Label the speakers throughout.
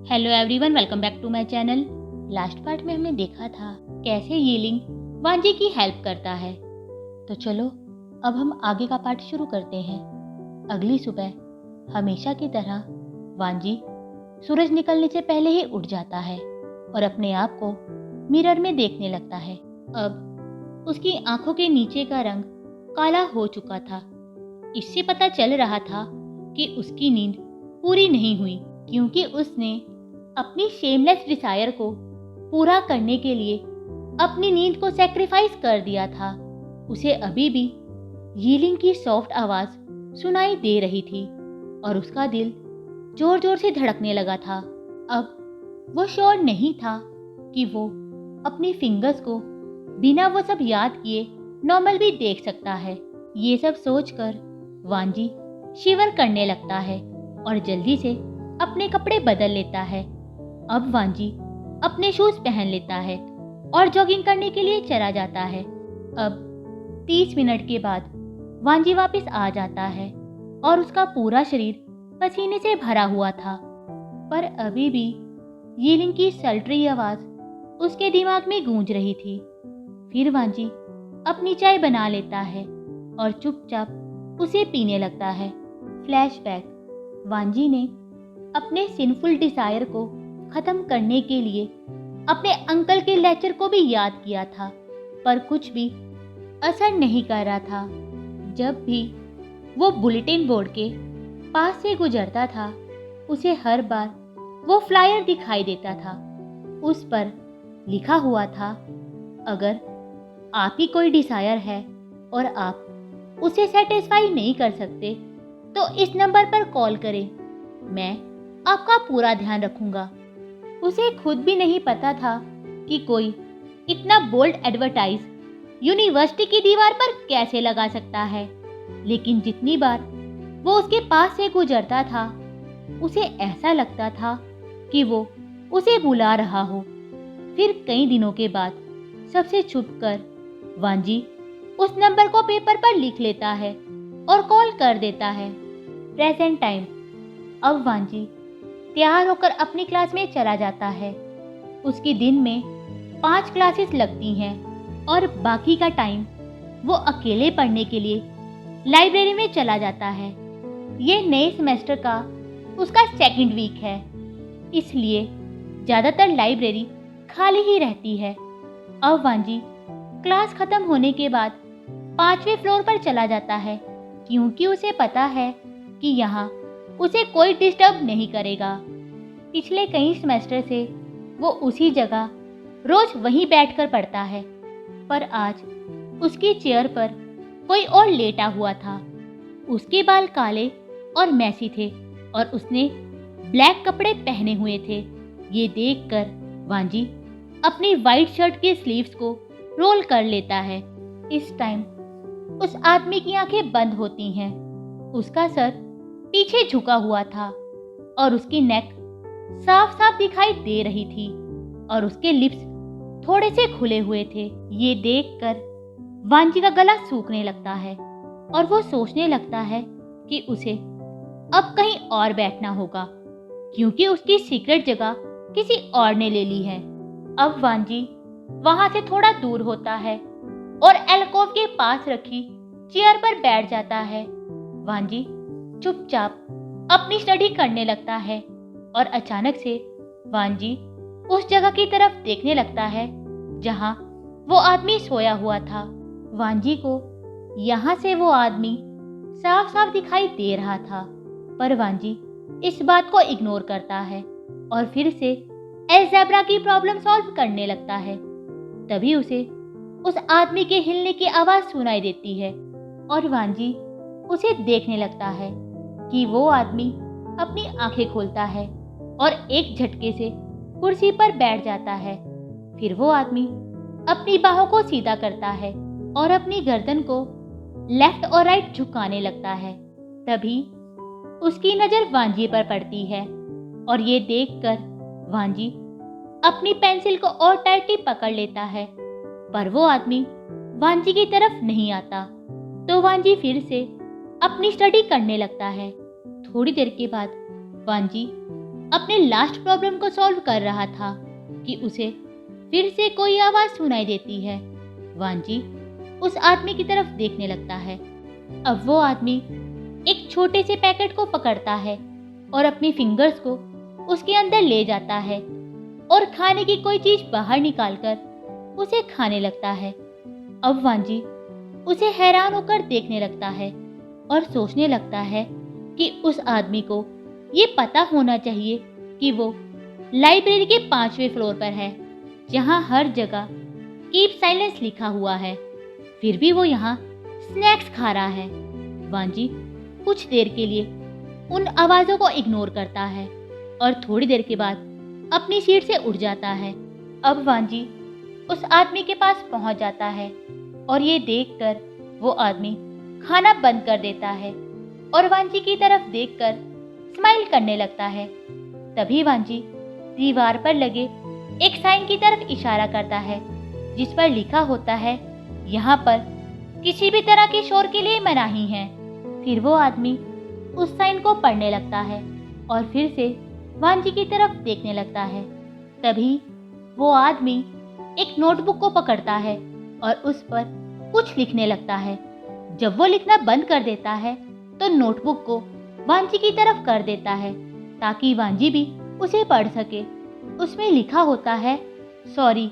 Speaker 1: Hello everyone, welcome back to my channel. Last part में हमने देखा था कैसे यीलिंग वांजी की हेल्प करता है। तो चलो अब हम आगे का पार्ट शुरू करते हैं। अगली सुबह हमेशा की तरह वांजी सूरज निकलने से पहले ही उठ जाता है और अपने आप को मिरर में देखने लगता है। अब उसकी आंखों के नीचे का रंग काला हो चुका था। इससे पता चल रहा था कि उसकी नींद पूरी नहीं हुई, क्योंकि उसने अपनी शेमलेस डिजायर को पूरा करने के लिए अपनी नींद को सैक्रिफाइस कर दिया था। उसे अभी भी यीलिंग की सॉफ्ट आवाज सुनाई दे रही थी और उसका दिल जोर जोर से धड़कने लगा था। अब वो श्योर नहीं था कि वो अपनी फिंगर्स को बिना वो सब याद किए नॉर्मल भी देख सकता है। ये सब सोचकर वांजी शिवर करने लगता है और जल्दी से अपने कपड़े बदल लेता है। अब वांजी अपने शूज पहन लेता है और जॉगिंग करने के लिए चला जाता है। अब 30 मिनट के बाद वांजी वापस आ जाता है और उसका पूरा शरीर पसीने से भरा हुआ था, पर अभी भी यीलिंग की सल्टरी आवाज उसके दिमाग में गूंज रही थी। फिर वांजी अपनी चाय बना लेता है और चुपचाप उसे पीने लगता है। फ्लैशबैक, वांजी ने अपने सिंफुल डिजायर को खत्म करने के लिए अपने अंकल के लेक्चर को भी याद किया था, पर कुछ भी असर नहीं कर रहा था। जब भी वो बुलेटिन बोर्ड के पास से गुजरता था, उसे हर बार वो फ्लायर दिखाई देता था। उस पर लिखा हुआ था, अगर आपकी कोई डिजायर है और आप उसे सेटिस्फाई नहीं कर सकते तो इस नंबर पर कॉल करें, मैं आपका पूरा ध्यान रखूंगा। उसे खुद भी नहीं पता था कि कोई इतना बोल्ड एडवर्टाइज यूनिवर्सिटी की दीवार पर कैसे लगा सकता है, लेकिन जितनी बार वो उसके पास से गुजरता था, उसे ऐसा लगता था कि वो उसे बुला रहा हो। फिर कई दिनों के बाद सबसे छुपकर वांजी उस नंबर को पेपर पर लिख लेता है और कॉल कर देता है। Present time. अब वांजी तैयार होकर अपनी क्लास में चला जाता है। उसकी दिन में 5 क्लासेस लगती हैं और बाकी का टाइम वो अकेले पढ़ने के लिए लाइब्रेरी में चला जाता है। ये नए सेमेस्टर का उसका सेकंड वीक है, इसलिए ज़्यादातर लाइब्रेरी खाली ही रहती है। अब वांजी क्लास खत्म होने के बाद 5वें फ्लोर पर चला जाता है, क्योंकि उसे पता है कि यहाँ उसे कोई डिस्टर्ब नहीं करेगा। पिछले कई सेमेस्टर से वो उसी जगह रोज वहीं बैठकर पढ़ता है, पर आज उसकी चेयर पर कोई और लेटा हुआ था। उसके बाल काले और मैसी थे और उसने ब्लैक कपड़े पहने हुए थे। ये देखकर वांजी अपनी वाइट शर्ट के स्लीव्स को रोल कर लेता है। इस टाइम उस आदमी की आंखें बंद होती हैं। उसका सर पीछे झुका हुआ था और उसकी नेक साफ साफ दिखाई दे रही थी और उसके लिप्स थोड़े से खुले हुए थे। ये देखकर वांजी का गला सूखने लगता है और वो सोचने लगता है कि उसे अब कहीं और बैठना होगा, क्योंकि उसकी सीक्रेट जगह किसी और ने ले ली है। अब वांजी वहां से थोड़ा दूर होता है और एल्कोव के पास रखी चेयर पर बैठ जाता है। वांजी चुपचाप अपनी स्टडी करने लगता है और अचानक से वांजी उस जगह की तरफ देखने लगता है जहां वो आदमी सोया हुआ था। वांजी को यहां से वो आदमी साफ साफ दिखाई दे रहा था, पर वांजी इस बात को इग्नोर करता है और फिर से अलजेब्रा की प्रॉब्लम सॉल्व करने लगता है। तभी उसे उस आदमी के हिलने की आवाज सुनाई देती है और वांजी उसे देखने लगता है कि वो आदमी अपनी आंखें खोलता है और एक झटके से कुर्सी पर बैठ जाता है। फिर वो आदमी अपनी बाहों को सीधा करता है और अपनी गर्दन को लेफ्ट और राइट झुकाने लगता है। तभी उसकी नजर वांजी पर पड़ती है और ये देखकर वांजी अपनी पेंसिल को और टाइटली पकड़ लेता है, पर वो आदमी वांजी की तरफ नहीं आता। तो वांजी फिर से अपनी स्टडी करने लगता है। थोड़ी देर के बाद वांजी अपने लास्ट प्रॉब्लम को सॉल्व कर रहा था कि उसे फिर से कोई आवाज सुनाई देती है। वांजी उस आदमी की तरफ देखने लगता है। अब वो आदमी एक छोटे से पैकेट को पकड़ता है और अपनी फिंगर्स को उसके अंदर ले जाता है और खाने की कोई चीज बाहर निकालकर उसे खाने लगता है। अब वांजी उसे हैरान होकर देखने लगता है और सोचने लगता है कि उस आदमी को ये पता होना चाहिए कि वो लाइब्रेरी के 5वें फ्लोर पर है, जहां हर जगह कीप साइलेंस लिखा हुआ है। फिर भी वो यहाँ स्नैक्स खा रहा है। वांजी कुछ देर के लिए उन आवाजों को इग्नोर करता है और थोड़ी देर के बाद अपनी सीट से उठ जाता है। अब वांजी उस आदमी के पास पहुंच जाता है और ये देखकर वो आदमी खाना बंद कर देता है और वांजी की तरफ देखकर स्माइल करने लगता है। तभी वांजी दीवार पर लगे एक साइन की तरफ इशारा करता है, जिस पर लिखा होता है, यहाँ पर किसी भी तरह के शोर के लिए मनाही है। फिर वो आदमी उस साइन को पढ़ने लगता है और फिर से वांजी की तरफ देखने लगता है। तभी वो आदमी एक नोटबुक को पकड़ता है और उस पर कुछ लिखने लगता है। जब वो लिखना बंद कर देता है तो नोटबुक को वांजी की तरफ कर देता है ताकि वांजी भी उसे पढ़ सके। उसमें लिखा होता है, सॉरी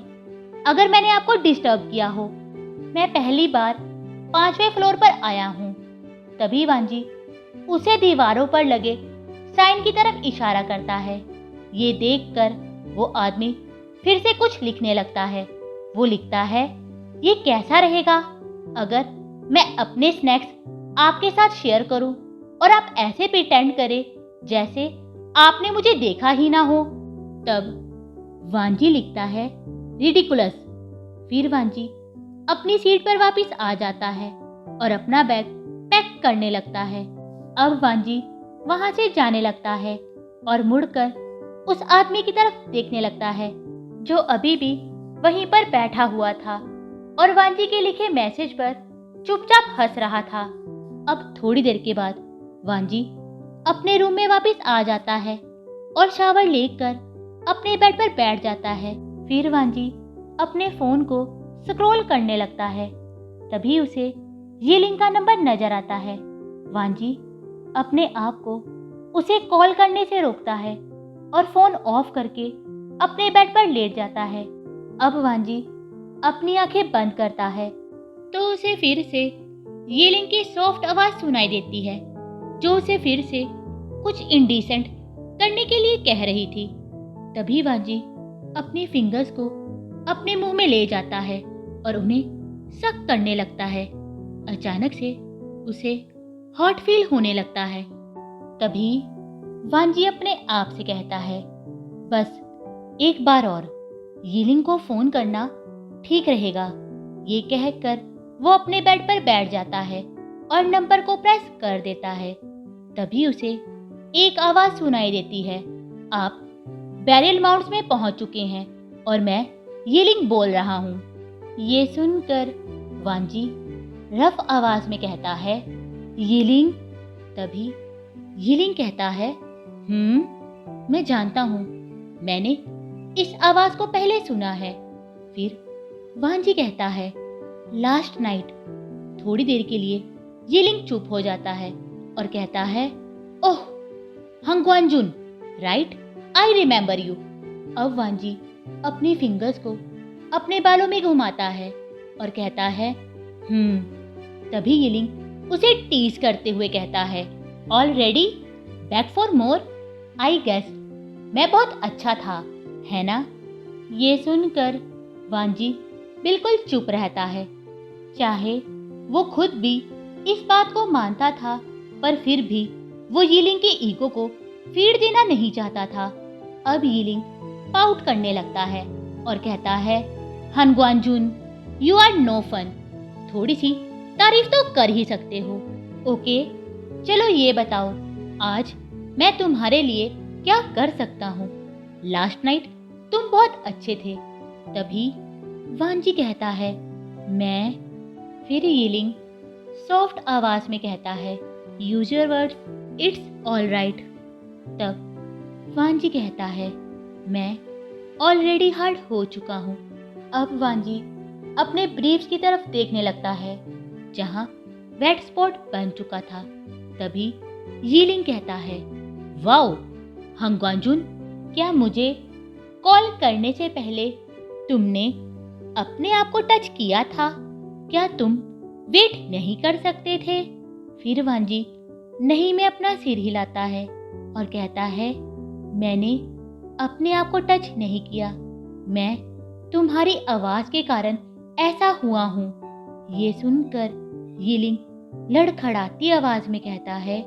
Speaker 1: अगर मैंने आपको डिस्टर्ब किया हो, मैं पहली बार 5वें फ्लोर पर आया हूँ। तभी वांजी उसे दीवारों पर लगे साइन की तरफ इशारा करता है। ये देखकर वो आदमी फिर से कुछ लिखने लगता है। वो लिखता है, ये कैसा रहेगा अगर मैं अपने स्नैक्स आपके साथ शेयर करूं और आप ऐसे प्रिटेंड करें जैसे आपने मुझे देखा ही ना हो। तब वांजी लिखता है, रिडिकुलस। फिर वांजी अपनी सीट पर वापस आ जाता है और अपना बैग पैक करने लगता है। अब वांजी वहां से जाने लगता है और मुड़कर उस आदमी की तरफ देखने लगता है जो अभी भी वहीं पर बैठा हुआ था और वांजी के लिखे मैसेज पर चुपचाप हंस रहा था। अब थोड़ी देर के बाद वांजी अपने रूम में वापस आ जाता है और शावर लेकर अपने बेड पर बैठ जाता है। फिर वांजी अपने फोन को स्क्रॉल करने लगता है। तभी उसे येलिंग का नंबर नजर आता है। वांजी अपने आप को उसे कॉल करने से रोकता है और फोन ऑफ करके अपने बेड पर लेट जाता है। अब वांजी अपनी आंखें बंद करता है तो उसे फिर से येलिंग की सॉफ्ट आवाज सुनाई देती है, जो उसे फिर से कुछ इंडिसेंट करने के लिए कह रही थी। तभी वांजी अपनी फिंगर्स को अपने मुंह में ले जाता है और उन्हें सक करने लगता है। अचानक से उसे हॉट फील होने लगता है। तभी वांजी अपने आप से कहता है, बस एक बार और येलिंग को फोन करना ठीक रहेगा। ये कहकर वो अपने बेड पर बैठ जाता है और नंबर को प्रेस कर देता है। तभी उसे एक आवाज सुनाई देती है, आप बैरियल माउंट्स में पहुंच चुके हैं और मैं येलिंग बोल रहा हूँ। ये सुनकर वांजी रफ आवाज में कहता है, येलिंग। तभी येलिंग कहता है, मैं जानता हूँ, मैंने इस आवाज को पहले सुना है। फिर वांजी कहता है, लास्ट नाइट। थोड़ी देर के लिए येलिंग चुप हो जाता है और कहता है, ओह हंगवानजुन, राइट, आई रिमेंबर यू। अब वांजी अपनी फिंगर्स को अपने बालों में घुमाता है और कहता है, तभी येलिंग उसे टीज करते हुए कहता है, already back for more, I guess मैं बहुत अच्छा था, है ना। ये सुनकर वांजी बिल्कुल चुप रहता है। चाहे वो खुद भी इस बात को मानता था, पर फिर भी वो येलिंग के ईगो को फीड देना नहीं चाहता था। अब येलिंग पाउट करने लगता है और कहता है, हनग्वानजुन, यू आर नो फन। थोड़ी सी तारीफ तो कर ही सकते हो। ओके, चलो ये बताओ, आज मैं तुम्हारे लिए क्या कर सकता हूँ। लास्ट नाइट तुम बहुत अच्छे थे। तभी वांजी कहता है, मैं। फिर येलिंग सॉफ्ट आवाज में कहता है, use your words, it's all right. तब वांजी कहता है, मैं ऑलरेडी हार्ड हो चुका हूँ। अब वांजी अपने ब्रीफ्स की तरफ देखने लगता है जहाँ वेट स्पॉट बन चुका था। तभी यीलिंग कहता है, वाओ हंगवांजुन, क्या मुझे कॉल करने से पहले तुमने अपने आप को टच किया था? क्या तुम वेट नहीं कर सकते थे? फिर वांजी नहीं में अपना सिर हिलाता है और कहता है, मैंने अपने आप को टच नहीं किया, मैं तुम्हारी आवाज के कारण ऐसा हुआ हूँ। ये सुनकर यीलिंग लड़खड़ाती आवाज में कहता है,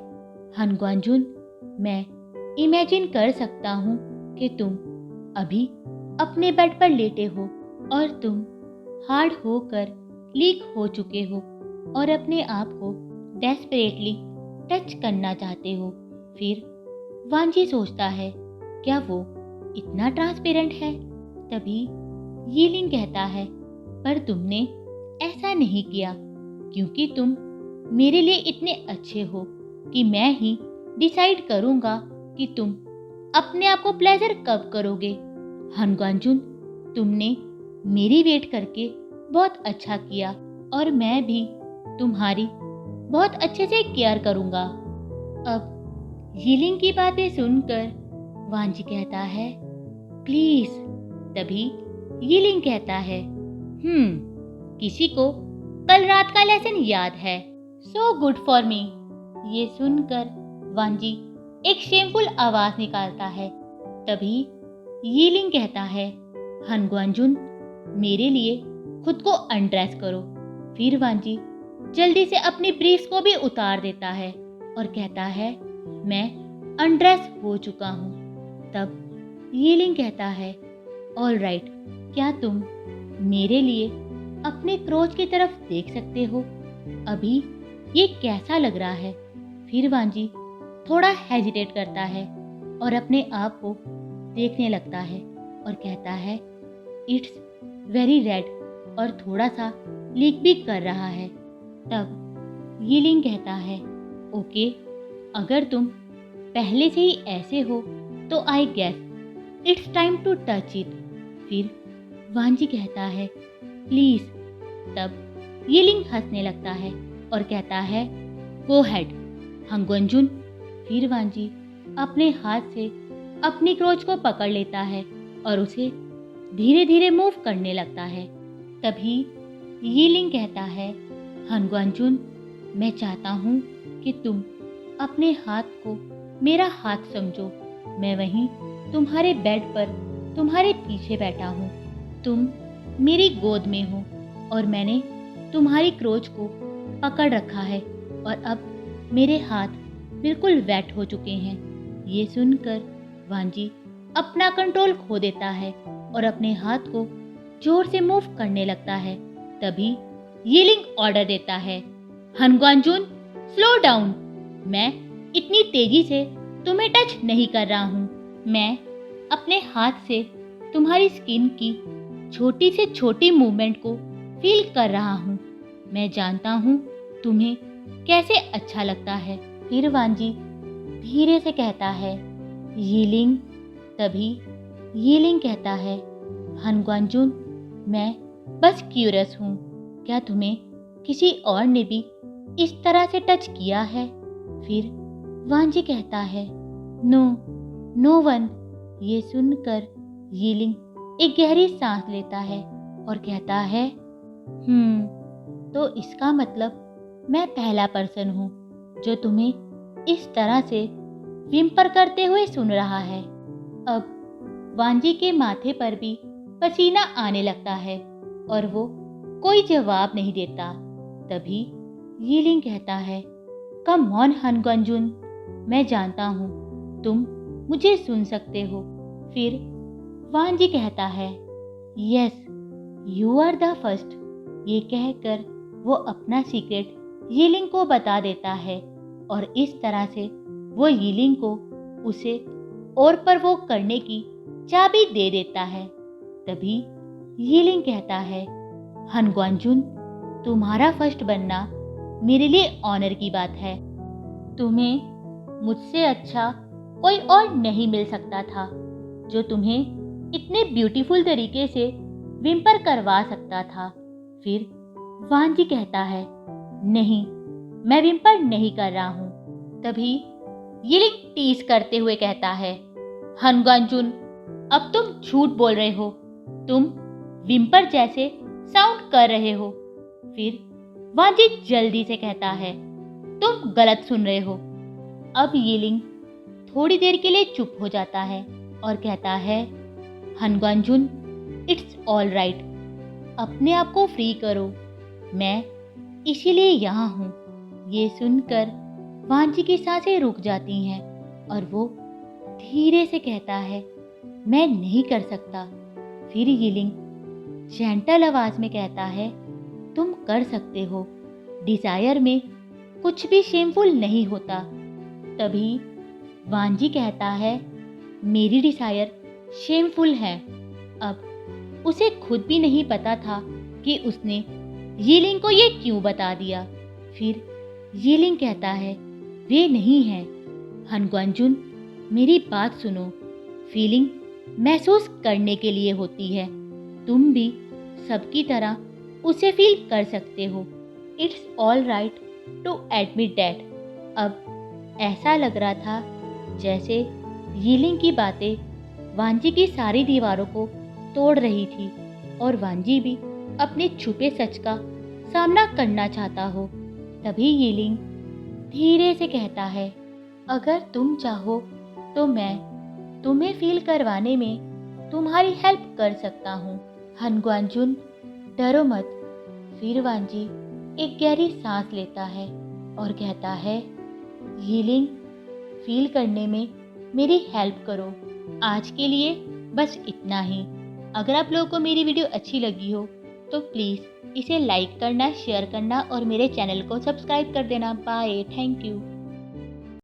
Speaker 1: हनग्वांजुन, मैं इमेजिन कर सकता हूँ कि तुम अभी अपने बेड पर लेटे हो और तुम हार्ड होकर लीक हो चुके हो और अपने आप को डेस्परेटली टच करना चाहते हो। फिर वांजी सोचता है, क्या वो इतना ट्रांसपेरेंट है? तभी यीलिंग कहता है, पर तुमने ऐसा नहीं किया क्योंकि तुम मेरे लिए इतने अच्छे हो कि मैं ही डिसाइड करूंगा कि तुम अपने आप को प्लेजर कब करोगे। हनग्वांजुन, तुमने मेरी वेट करके बहुत अच्छा किया और मैं भी तुम्हारी बहुत अच्छे से केयर करूंगा। अब यीलिंग की बातें सुनकर वांजी कहता है, प्लीज। तभी यीलिंग कहता है, किसी को कल रात का लेसन याद है, सो गुड फॉर मी। ये सुनकर वांजी एक शेमफुल आवाज निकालता है। तभी यीलिंग कहता है, हनग्वांजुन, मेरे लिए खुद को अनड्रेस करो। फिर वांजी जल्दी से अपनी ब्रीफ्स को भी उतार देता है और कहता है, मैं अनड्रेस हो चुका हूँ। तब यीलिंग कहता है, ऑल राइट, क्या तुम मेरे लिए अपने क्रोच की तरफ देख सकते हो? अभी ये कैसा लग रहा है? फिर वांजी थोड़ा हेजिटेट करता है और अपने आप को देखने लगता है और कहता है, इट्स वेरी रेड और थोड़ा सा लीक भी कर रहा है। तब यीलिंग कहता है, ओके, अगर तुम पहले से ही ऐसे हो तो I guess it's time to touch it. फिर वांजी कहता है, प्लीज। तब यीलिंग हंसने लगता है और कहता है, गो हेड हंगवंजुन। फिर वांजी अपने हाथ से अपनी क्रोच को पकड़ लेता है और उसे धीरे धीरे मूव करने लगता है। तभी यीलिंग कहता है, हनग्वांजुन, मैं चाहता हूँ कि तुम अपने हाथ को मेरा हाथ समझो। मैं वहीं तुम्हारे बेड पर तुम्हारे पीछे बैठा हूँ। तुम मेरी गोद में हो और मैंने तुम्हारी क्रोच को पकड़ रखा है और अब मेरे हाथ बिल्कुल वेट हो चुके हैं। ये सुनकर वांजी अपना कंट्रोल खो देता है और अपने हाथ को जोर से मूव करने लगता है। तभी यीलिंग ऑर्डर देता है, हनग्वांजुन, स्लो डाउन। मैं इतनी तेजी से तुम्हें टच नहीं कर रहा हूँ। मैं अपने हाथ से तुम्हारी स्किन की छोटी से छोटी मूवमेंट को फील कर रहा हूँ। मैं जानता हूँ तुम्हें कैसे अच्छा लगता है। फिर वांजी धीरे से कहता है, यीलिंग। तभी यीलिंग कहता है, हनग्वांजुन, मैं बस क्यूरियस हूँ, क्या तुम्हें किसी और ने भी इस तरह से टच किया है? फिर वांजी कहता है, नो वन। ये सुनकर यीलिंग एक गहरी सांस लेता है और कहता है, तो इसका मतलब मैं पहला पर्सन हूँ जो तुम्हें इस तरह से विम्पर करते हुए सुन रहा है। अब वांजी के माथे पर भी पसीना आने लगता है और वो कोई जवाब नहीं देता। तभी यीलिंग कहता है, कम ऑन हनग्वांजुन, मैं जानता हूँ तुम मुझे सुन सकते हो। फिर वांजी कहता है, yes you are the first. ये कहकर वो अपना सीक्रेट यीलिंग को बता देता है और इस तरह से वो यीलिंग को उसे और प्रवोक करने की चाबी दे देता है। तभी यीलिंग कहता है, हनग्वांजुन, तुम्हारा फर्स्ट बनना मेरे लिए ऑनर की बात है। तुम्हें मुझसे अच्छा कोई और नहीं मिल सकता था जो तुम्हें इतने ब्यूटीफुल तरीके से विम्पर करवा सकता था। फिर वांजी कहता है, नहीं, मैं विम्पर नहीं कर रहा हूँ। तभी यिलिंग टीज करते हुए कहता है, हनग्वांजुन, अब तुम झूठ बोल रहे हो, तुम विम्पर जैसे साउंड कर रहे हो। फिर वांजी जल्दी से कहता है, तुम गलत सुन रहे हो। अब यिलिंग थोड़ी देर के लिए चुप हो जाता है और कहता है, हनग्वांजुन, इट्स ऑल राइट, अपने आप को फ्री करो, मैं इसीलिए यहाँ हूँ। ये सुनकर वांजी की सांसें रुक जाती हैं और वो धीरे से कहता है, मैं नहीं कर सकता। फिर यिलिंग जेंटल आवाज में कहता है, तुम कर सकते हो, डिजायर में कुछ भी शेमफुल नहीं होता। तभी वांजी कहता है, मेरी डिजायर शेमफुल है। अब उसे खुद भी नहीं पता था कि उसने यिलिंग को ये क्यों बता दिया। फिर यिलिंग कहता है, वे नहीं है। हनग्वांजुन, मेरी बात सुनो, फीलिंग महसूस करने के लिए होती है, तुम भी सबकी तरह उसे फील कर सकते हो। It's all right to admit that. अब ऐसा लग रहा था जैसे यिलिंग की बातें वांजी की सारी दीवारों को तोड़ रही थी और वांजी भी अपने छुपे सच का सामना करना चाहता हो। तभी यिलिंग धीरे से कहता है, अगर तुम चाहो तो मैं तुम्हें फील करवाने में तुम्हारी हेल्प कर सकता हूँ। हनग्वांजुन, डरो मत। फिर वांजी एक गहरी सांस लेता है और कहता है, यिलिंग, फील करने में मेरी हेल्प करो। आज के लिए बस इतना ही। अगर आप लोगों को मेरी वीडियो अच्छी लगी हो तो प्लीज़ इसे लाइक करना, शेयर करना और मेरे चैनल को सब्सक्राइब कर देना। Bye, thank you.